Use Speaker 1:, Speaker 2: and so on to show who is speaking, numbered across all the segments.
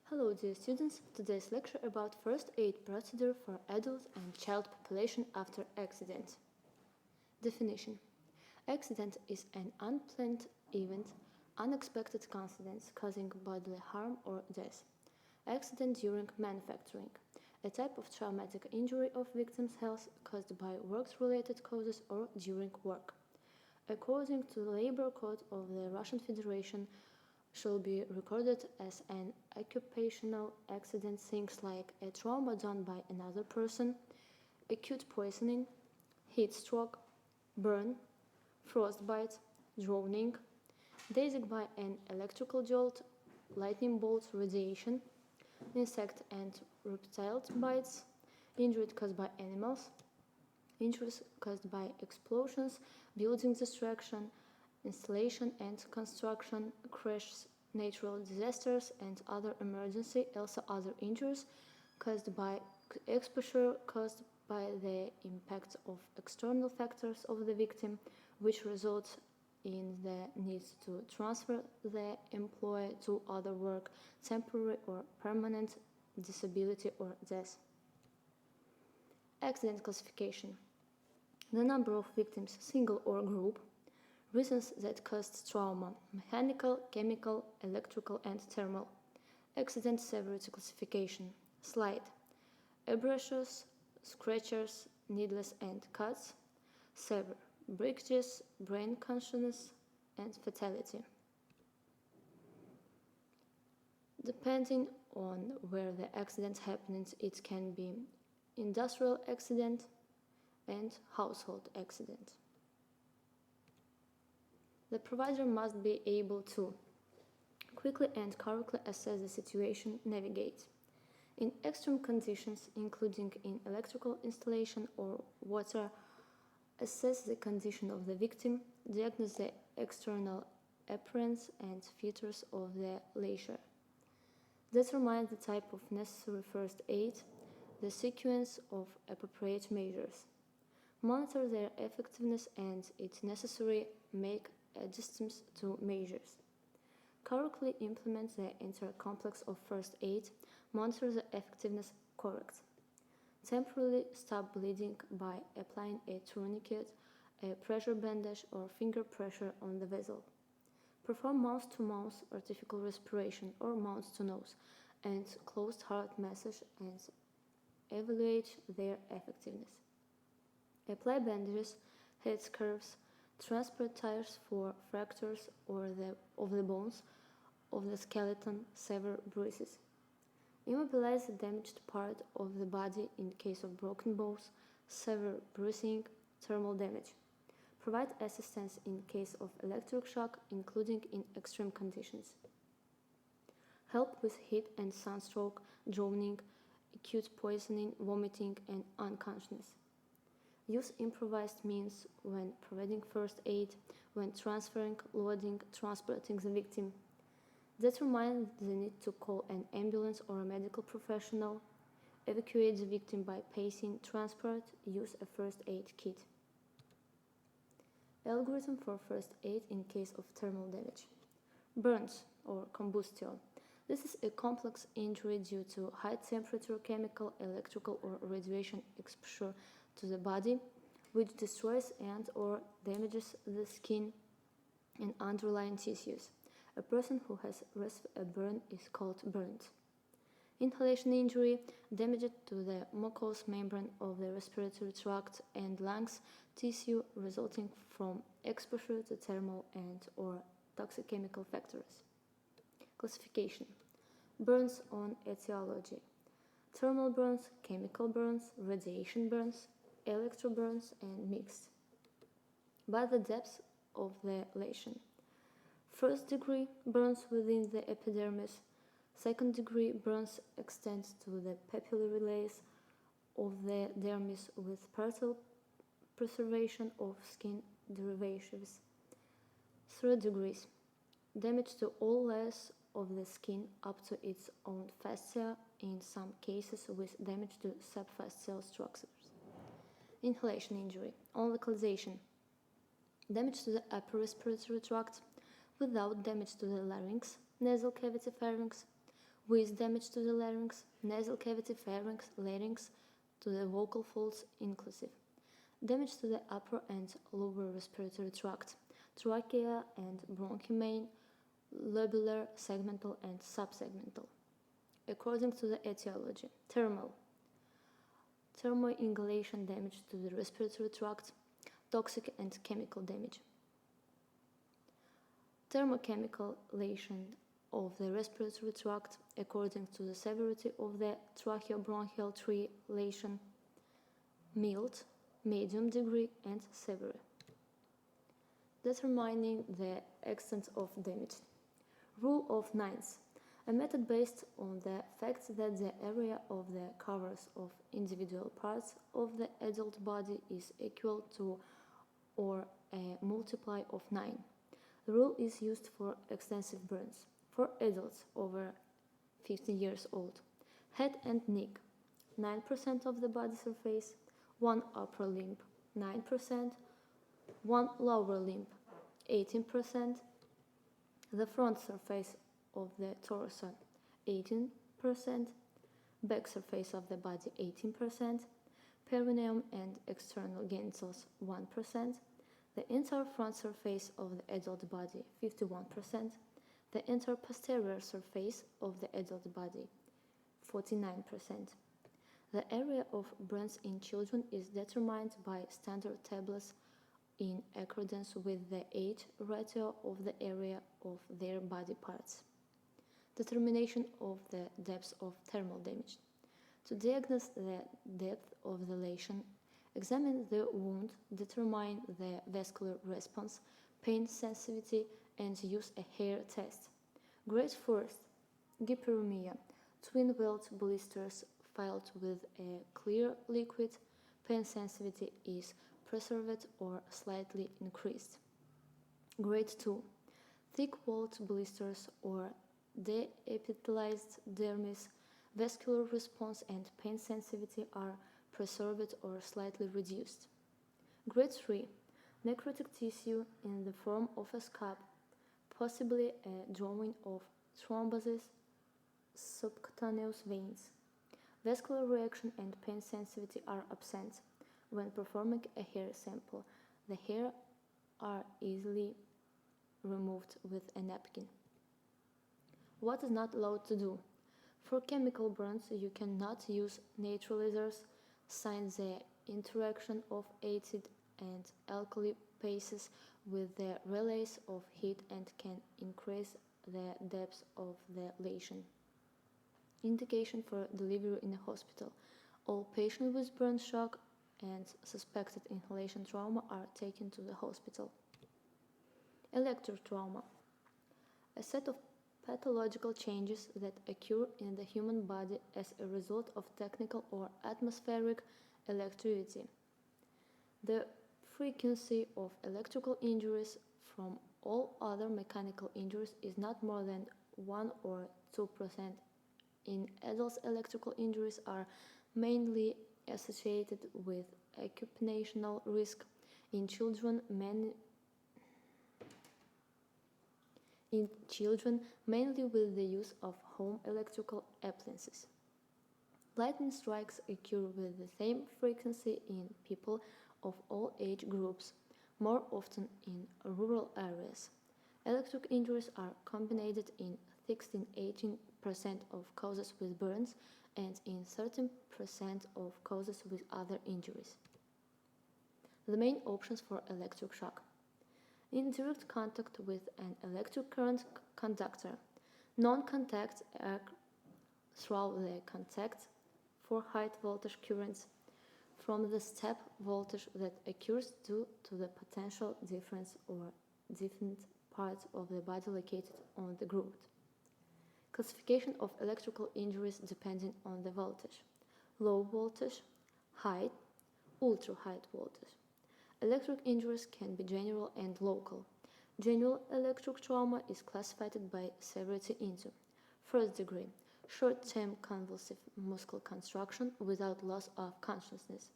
Speaker 1: Hello dear students, today's lecture about first aid procedure for adult and child population after accident. Definition. Accident is an unplanned event, unexpected coincidence causing bodily harm or death. Accident during manufacturing. A type of traumatic injury of victim's health caused by work-related causes or during work. According to the Labor Code of the Russian Federation, shall be recorded as an occupational accident things like a trauma done by another person, acute poisoning, heat stroke, burn, frostbite, drowning, dazing by an electrical jolt, lightning bolts, radiation, insect and reptile bites, injury caused by animals, injuries caused by explosions, building destruction, installation and construction, crashes, natural disasters, and other emergency, also other injuries caused by exposure caused by the impact of external factors of the victim, which results in the need to transfer the employee to other work, temporary or permanent disability or death. Accident classification. The number of victims, single or group, reasons that caused trauma, mechanical, chemical, electrical, and thermal. Accident severity classification. Slide. Abrasions, scratches, needles and cuts. Severe. Breakages, brain consciousness, and fatality. Depending on where the accident happens, it can be industrial accident and household accident. The provider must be able to quickly and correctly assess the situation, navigate. In extreme conditions, including in electrical installation or water, assess the condition of the victim, diagnose the external appearance and features of the lesion, determine the type of necessary first aid, the sequence of appropriate measures, monitor their effectiveness and, if necessary, make adjustments to measures. Correctly implement the entire complex of first aid, monitor the effectiveness correct. Temporarily stop bleeding by applying a tourniquet, a pressure bandage or finger pressure on the vessel. Perform mouth-to-mouth artificial respiration or mouth-to-nose and closed heart massage and evaluate their effectiveness. Apply bandages, head scarves, transport tires for fractures of the bones of the skeleton, sever bruises. Immobilize the damaged part of the body in case of broken bones, severe bruising, thermal damage. Provide assistance in case of electric shock, including in extreme conditions. Help with heat and sunstroke, drowning, acute poisoning, vomiting, and unconsciousness. Use improvised means when providing first aid, when transferring, loading, transporting the victim. Determine the need to call an ambulance or a medical professional. Evacuate the victim by pacing, transport, use a first aid kit. Algorithm for first aid in case of thermal damage. Burns or combustion. This is a complex injury due to high temperature, chemical, electrical, or radiation exposure to the body, which destroys and or damages the skin and underlying tissues. A person who has received a burn is called burned. Inhalation injury, damage to the mucous membrane of the respiratory tract and lungs tissue resulting from exposure to thermal and or toxic chemical factors. Classification. Burns on etiology. Thermal burns, chemical burns, radiation burns, electroburns, and mixed. By the depth of the lesion. First degree burns within the epidermis. Second degree burns extend to the papillary layers of the dermis with partial preservation of skin derivatives. Third degrees. Damage to all layers of the skin up to its own fascia, in some cases with damage to subfascial structures. Inhalation injury. On localization. Damage to the upper respiratory tract without damage to the larynx, nasal cavity, pharynx, with damage to the larynx, nasal cavity, pharynx, larynx, to the vocal folds inclusive. Damage to the upper and lower respiratory tract, trachea and bronchi main, lobular, segmental and subsegmental. According to the etiology, thermal inhalation damage to the respiratory tract, toxic and chemical damage. Thermochemical lesion of the respiratory tract according to the severity of the tracheobronchial tree lesion, mild, medium degree and severe. Determining the extent of damage. Rule of nines. A method based on the fact that the area of the covers of individual parts of the adult body is equal to or a multiply of 9. The rule is used for extensive burns. For adults over 50 years old, head and neck, 9% of the body surface, 1 upper limb, 9%, 1 lower limb, 18%, the front surface of the torso, 18%, back surface of the body, 18%, perineum and external genitals, 1%, the entire front surface of the adult body, 51%, the entire posterior surface of the adult body, 49%. The area of burns in children is determined by standard tables in accordance with the age ratio of the area of their body parts. Determination of the depth of thermal damage. To diagnose the depth of the lesion, examine the wound, determine the vascular response, pain sensitivity, and use a hair test. Grade 1st, gyperemia, twin-welt blisters filled with a clear liquid, pain sensitivity is preserved or slightly increased. Grade 2, thick-walled blisters or deepithelialized dermis, vascular response and pain sensitivity are preserved or slightly reduced. Grade 3, necrotic tissue in the form of a scab, possibly a drawing of thrombosis, subcutaneous veins. Vascular reaction and pain sensitivity are absent. When performing a hair sample, the hair are easily removed with a napkin. What is not allowed to do? For chemical burns, you cannot use neutralizers, since the interaction of acid and alkali bases with the release of heat and can increase the depth of the lesion. Indication for delivery in a hospital. All patients with burn shock and suspected inhalation trauma are taken to the hospital. Electric trauma. A set of pathological changes that occur in the human body as a result of technical or atmospheric electricity. The frequency of electrical injuries from all other mechanical injuries is not more than 1 or 2%. In adults, electrical injuries are mainly associated with occupational risk. In children, mainly with the use of home electrical appliances. Lightning strikes occur with the same frequency in people of all age groups, more often in rural areas. Electric injuries are combined in 16–18% of cases with burns and in 13% of cases with other injuries. The main options for electric shock. In direct contact with an electric current conductor, non-contact through the contact for high voltage currents from the step voltage that occurs due to the potential difference or different parts of the body located on the groove. Classification of electrical injuries depending on the voltage. Low voltage, high, ultra-high voltage. Electric injuries can be general and local. General electric trauma is classified by severity into: first degree, short-term convulsive muscle contraction without loss of consciousness.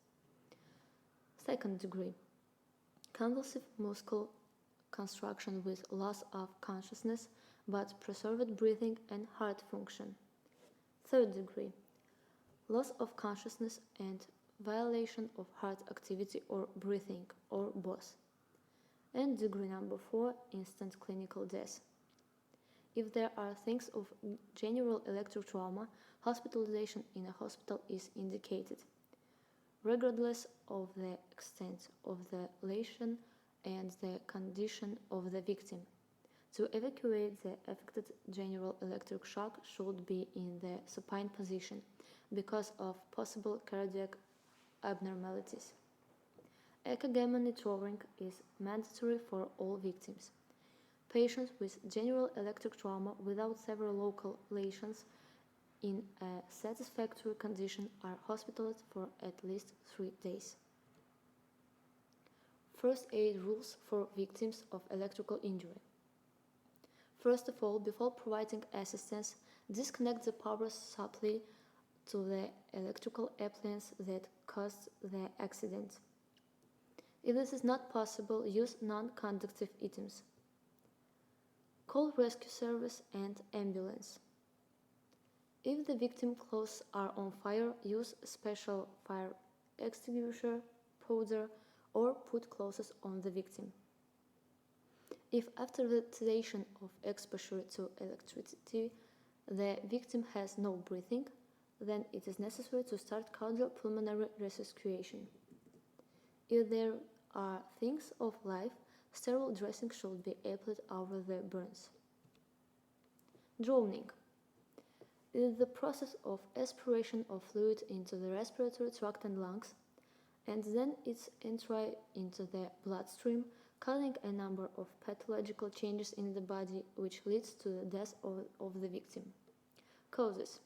Speaker 1: Second degree, convulsive muscle contraction with loss of consciousness but preserved breathing and heart function. Third degree, loss of consciousness and violation of heart activity or breathing, or both. And degree number 4, instant clinical death. If there are things of general electrotrauma, hospitalization in a hospital is indicated, regardless of the extent of the lesion and the condition of the victim. To evacuate the affected, general electric shock should be in the supine position because of possible cardiac abnormalities. EKG monitoring is mandatory for all victims. Patients with general electric trauma without severe local lesions in a satisfactory condition are hospitalized for at least 3 days. First aid rules for victims of electrical injury. First of all, before providing assistance, disconnect the power supply to the electrical appliance that caused the accident. If this is not possible, use non-conductive items. Call rescue service and ambulance. If the victim clothes are on fire, use special fire extinguisher, powder, or put clothes on the victim. If after the sedation of exposure to electricity, the victim has no breathing, then it is necessary to start cardiopulmonary resuscitation. If there are things of life, sterile dressing should be applied over the burns. Drowning is the process of aspiration of fluid into the respiratory tract and lungs, and then its entry into the bloodstream, causing a number of pathological changes in the body which leads to the death of the victim. Causes: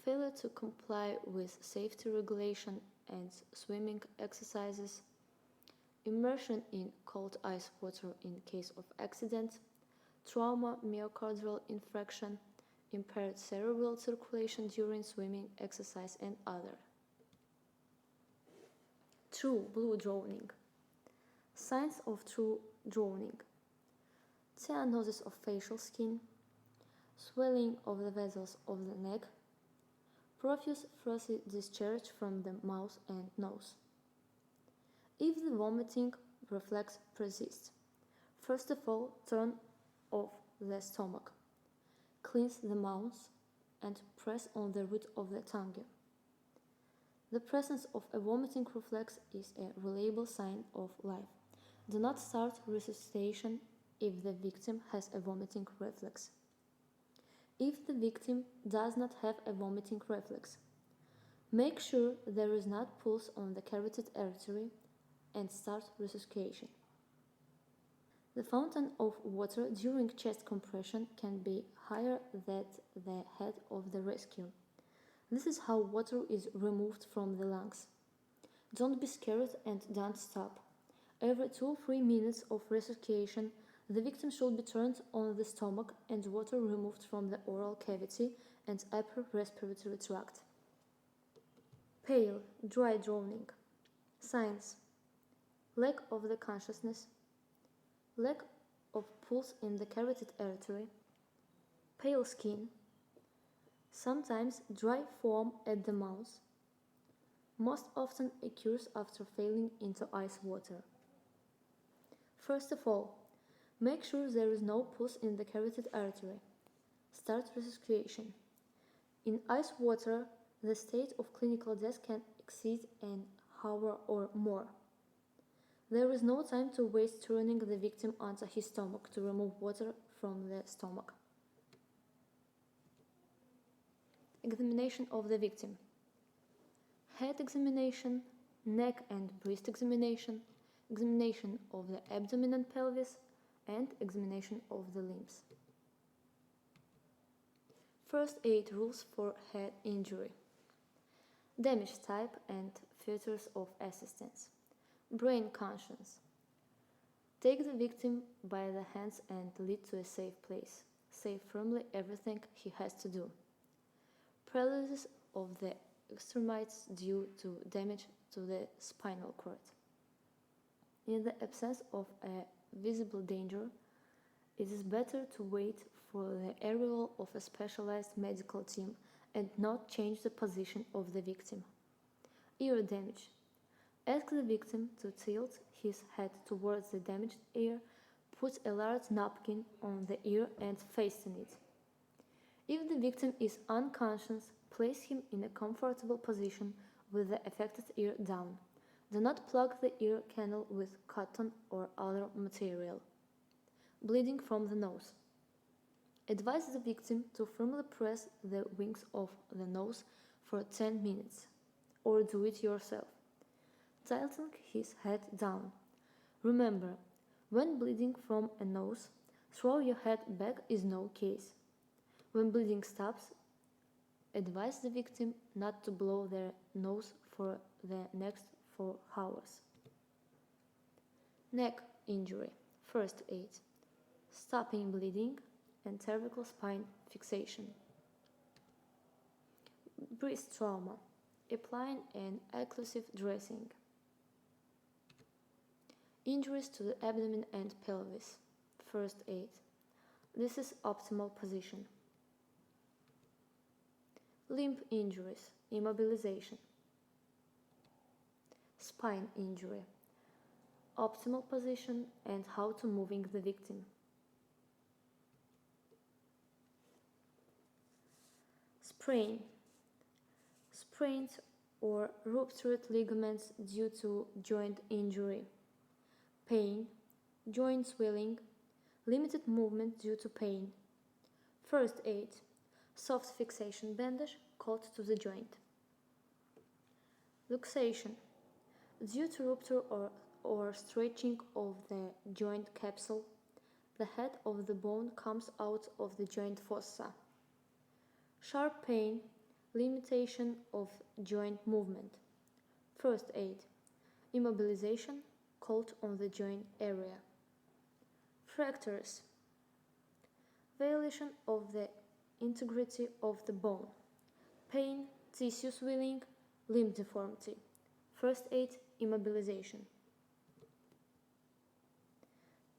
Speaker 1: failure to comply with safety regulation and swimming exercises, immersion in cold ice water in case of accident, trauma, myocardial infarction, impaired cerebral circulation during swimming exercise, and other. True blue drowning. Signs of true drowning: cyanosis of facial skin, swelling of the vessels of the neck, profuse frothy discharge from the mouth and nose. If the vomiting reflex persists, first of all, turn off the stomach, cleanse the mouth, and press on the root of the tongue. The presence of a vomiting reflex is a reliable sign of life. Do not start resuscitation if the victim has a vomiting reflex. If the victim does not have a vomiting reflex, make sure there is not pulse on the carotid artery and start resuscitation. The fountain of water during chest compression can be higher than the head of the rescue. This is how water is removed from the lungs. Don't be scared and don't stop. Every 2 or 3 minutes of resuscitation, the victim should be turned on the stomach and water removed from the oral cavity and upper respiratory tract. Pale, dry drowning. Signs: lack of the consciousness, lack of pulse in the carotid artery, pale skin, sometimes dry foam at the mouth. Most often occurs after falling into ice water. First of all, make sure there is no pulse in the carotid artery. Start resuscitation. In ice water, the state of clinical death can exceed an hour or more. There is no time to waste turning the victim onto his stomach to remove water from the stomach. Examination of the victim: head examination, neck and breast examination, examination of the abdomen and pelvis, and examination of the limbs. First aid rules for head injury. Damage type and features of assistance. Brain conscience. Take the victim by the hands and lead to a safe place. Say firmly everything he has to do. Paralysis of the extremities due to damage to the spinal cord. In the absence of a visible danger, it is better to wait for the arrival of a specialized medical team and not change the position of the victim. Ear damage. Ask the victim to tilt his head towards the damaged ear, put a large napkin on the ear and fasten it. If the victim is unconscious, place him in a comfortable position with the affected ear down. Do not plug the ear canal with cotton or other material. Bleeding from the nose. Advise the victim to firmly press the wings of the nose for 10 minutes, or do it yourself. Tilting his head down. Remember, when bleeding from a nose, throw your head back is no case. When bleeding stops, advise the victim not to blow their nose for the next 4 hours. Neck injury. First aid. Stopping bleeding and cervical spine fixation. Breast trauma. Applying an occlusive dressing. Injuries to the abdomen and pelvis. First aid. This is optimal position. Limb injuries. Immobilization. Spine injury. Optimal position and how to moving the victim. Sprain. Sprained or ruptured ligaments due to joint injury. Pain, joint swelling, limited movement due to pain. First aid. Soft fixation bandage caught to the joint. Luxation. Due to rupture or stretching of the joint capsule, the head of the bone comes out of the joint fossa. Sharp pain, limitation of joint movement. First aid. Immobilization caught on the joint area. Fractures. Violation of the integrity of the bone. Pain, tissue swelling, limb deformity. First aid. Immobilization.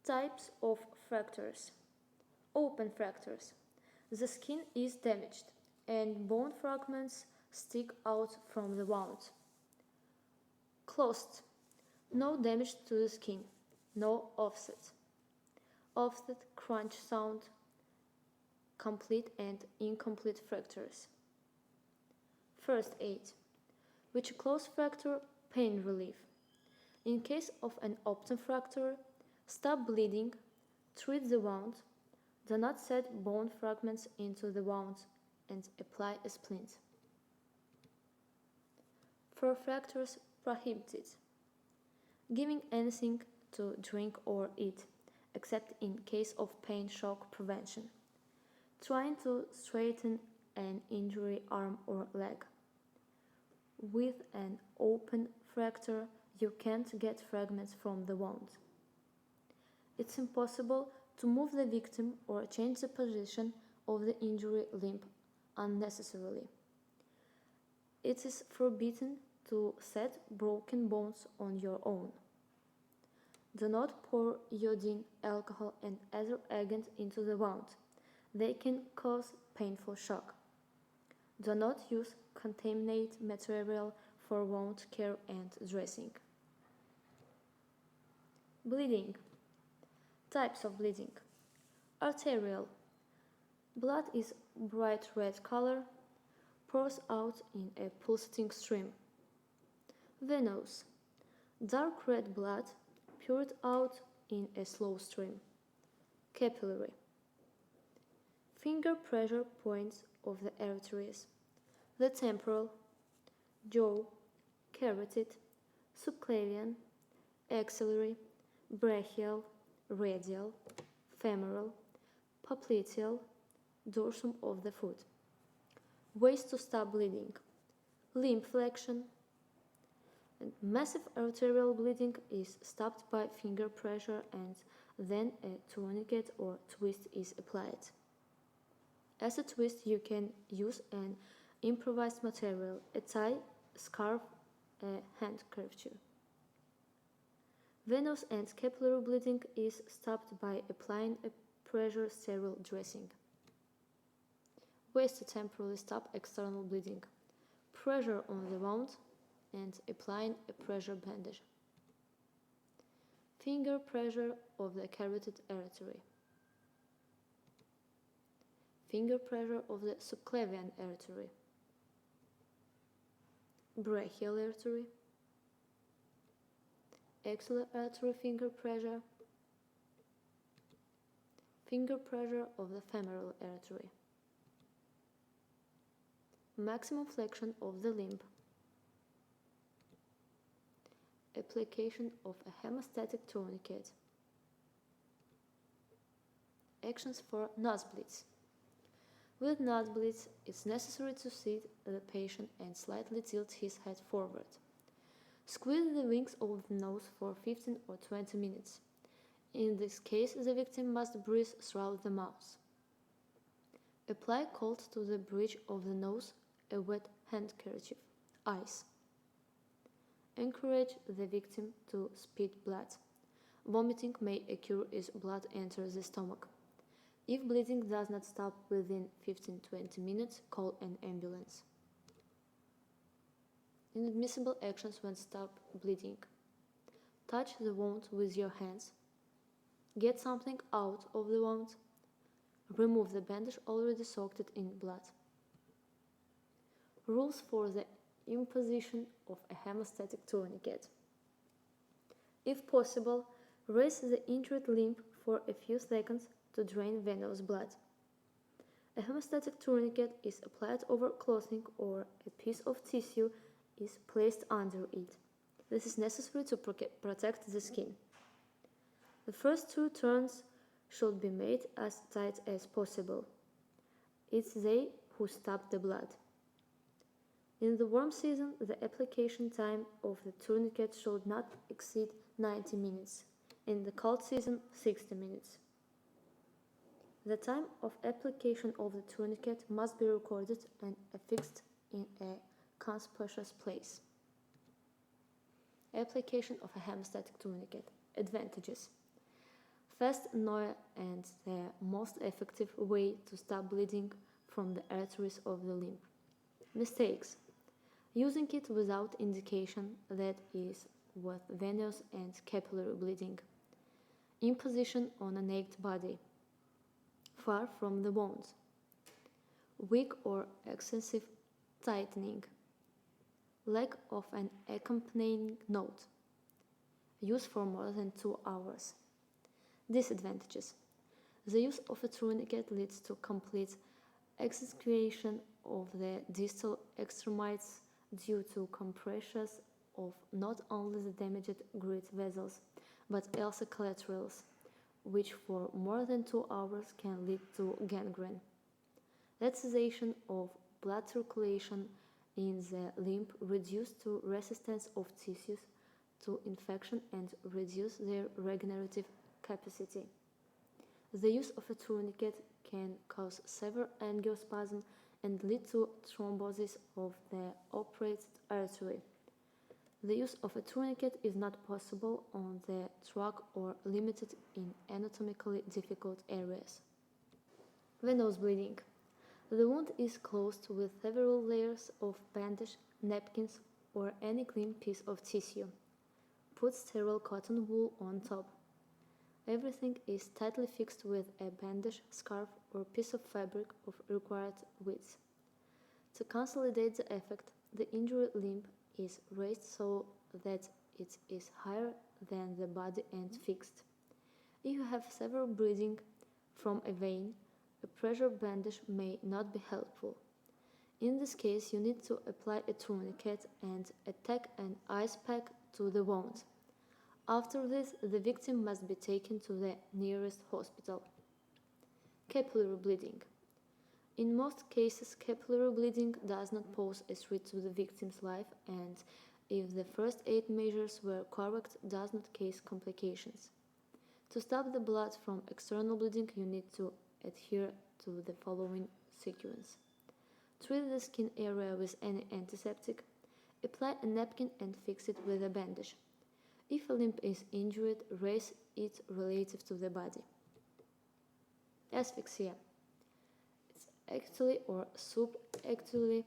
Speaker 1: Types of fractures. Open fractures. The skin is damaged and bone fragments stick out from the wound. Closed. No damage to the skin. No offset. Offset, crunch sound. Complete and incomplete fractures. First aid. With a closed fracture, pain relief. In case of an open fracture, stop bleeding, treat the wound, do not set bone fragments into the wound, and apply a splint. For fractures, prohibited. Giving anything to drink or eat, except in case of pain shock prevention. Trying to straighten an injury arm or leg. With an open fracture, you can't get fragments from the wound. It's impossible to move the victim or change the position of the injury limb unnecessarily. It is forbidden to set broken bones on your own. Do not pour iodine, alcohol, and other agents into the wound. They can cause painful shock. Do not use contaminated material for wound care and dressing. Bleeding. Types of bleeding. Arterial. Blood is bright red color, pours out in a pulsating stream. Venous. Dark red blood poured out in a slow stream. Capillary. Finger pressure points of the arteries. The temporal, jaw, carotid, subclavian, axillary, brachial, radial, femoral, popliteal, dorsum of the foot. Ways to stop bleeding. Limb flexion. And massive arterial bleeding is stopped by finger pressure and then a tourniquet or twist is applied. As a twist, you can use an improvised material, a tie, a scarf, a handkerchief. Venous and capillary bleeding is stopped by applying a pressure sterile dressing. Ways to temporarily stop external bleeding. Pressure on the wound and applying a pressure bandage. Finger pressure of the carotid artery. Finger pressure of the subclavian artery. Brachial artery. Axillary artery finger pressure. Finger pressure of the femoral artery. Maximum flexion of the limb. Application of a hemostatic tourniquet. Actions for nosebleeds. With nosebleeds, it's necessary to seat the patient and slightly tilt his head forward. Squeeze the wings of the nose for 15 or 20 minutes. In this case, the victim must breathe through the mouth. Apply cold to the bridge of the nose, a wet handkerchief, ice. Encourage the victim to spit blood. Vomiting may occur as blood enters the stomach. If bleeding does not stop within 15-20 minutes, call an ambulance. Inadmissible actions when stop bleeding. Touch the wound with your hands. Get something out of the wound. Remove the bandage already soaked in blood. Rules for the imposition of a hemostatic tourniquet. If possible, raise the injured limb for a few seconds to drain venous blood. A hemostatic tourniquet is applied over clothing or a piece of tissue is placed under it. This is necessary to protect the skin. The first 2 turns should be made as tight as possible. It's they who stop the blood. In the warm season, the application time of the tourniquet should not exceed 90 minutes. In the cold season, 60 minutes. The time of application of the tourniquet must be recorded and affixed in a conspicuous place. Application of a hemostatic tourniquet. Advantages. Fast, no, and the most effective way to stop bleeding from the arteries of the limb. Mistakes. Using it without indication, that is, with venous and capillary bleeding. Imposition on a naked body. Far from the wound. Weak or excessive tightening. Lack of an accompanying note. Use for more than 2 hours. Disadvantages. The use of a tourniquet leads to complete exscavation of the distal extremities due to compressions of not only the damaged great vessels, but also collaterals, which for more than 2 hours can lead to gangrene. Laxation of blood circulation in the limb reduces to resistance of tissues to infection and reduce their regenerative capacity. The use of a tourniquet can cause severe angiosperm and lead to thrombosis of the operated artery. The use of a tourniquet is not possible on the track or limited in anatomically difficult areas. Venous bleeding. The wound is closed with several layers of bandage, napkins, or any clean piece of tissue. Put sterile cotton wool on top. Everything is tightly fixed with a bandage, scarf, or piece of fabric of required width. To consolidate the effect, the injured limb is raised so that it is higher than the body and fixed. If you have severe bleeding from a vein, a pressure bandage may not be helpful. In this case, you need to apply a tourniquet and attach an ice pack to the wound. After this, the victim must be taken to the nearest hospital. Capillary bleeding. In most cases, capillary bleeding does not pose a threat to the victim's life, and if the first aid measures were correct, does not cause complications. To stop the blood from external bleeding, you need to adhere to the following sequence. Treat the skin area with any antiseptic. Apply a napkin and fix it with a bandage. If a limb is injured, raise it relative to the body. Asphyxia. It's acutely or subacutely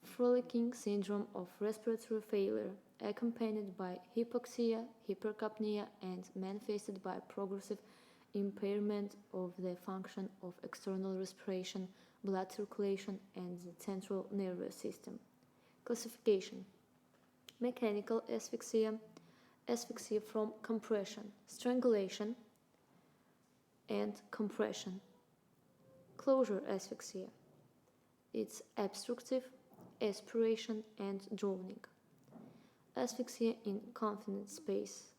Speaker 1: frolicking syndrome of respiratory failure, accompanied by hypoxia, hypercapnia, and manifested by progressive impairment of the function of external respiration, blood circulation, and the central nervous system. Classification: mechanical asphyxia, asphyxia from compression, strangulation, and compression. Closure asphyxia: it's obstructive, aspiration, and drowning. Asphyxia in confined space.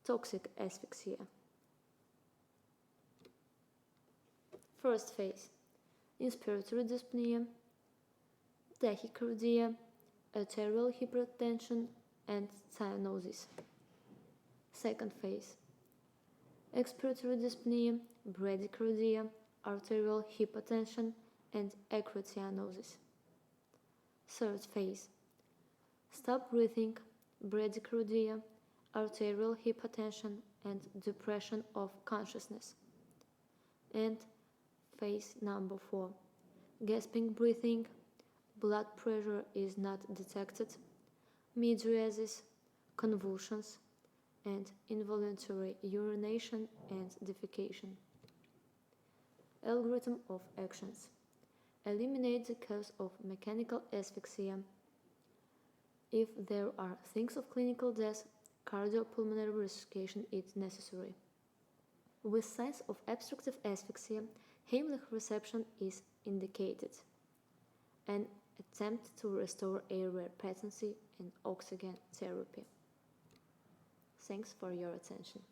Speaker 1: Toxic asphyxia. First phase: inspiratory dyspnea, tachycardia, arterial hypertension, and cyanosis. Second phase: expiratory dyspnea, bradycardia, arterial hypertension, and acute cyanosis. Third phase: stop breathing, bradycardia, arterial hypertension, and depression of consciousness. And phase number 4: gasping breathing, blood pressure is not detected, mydriasis, convulsions, and involuntary urination and defecation. Algorithm of actions: eliminate the cause of mechanical asphyxia. If there are signs of clinical death, cardiopulmonary resuscitation is necessary. With signs of obstructive asphyxia, Heimlich reception is indicated. An attempt to restore airway patency and oxygen therapy. Thanks for your attention.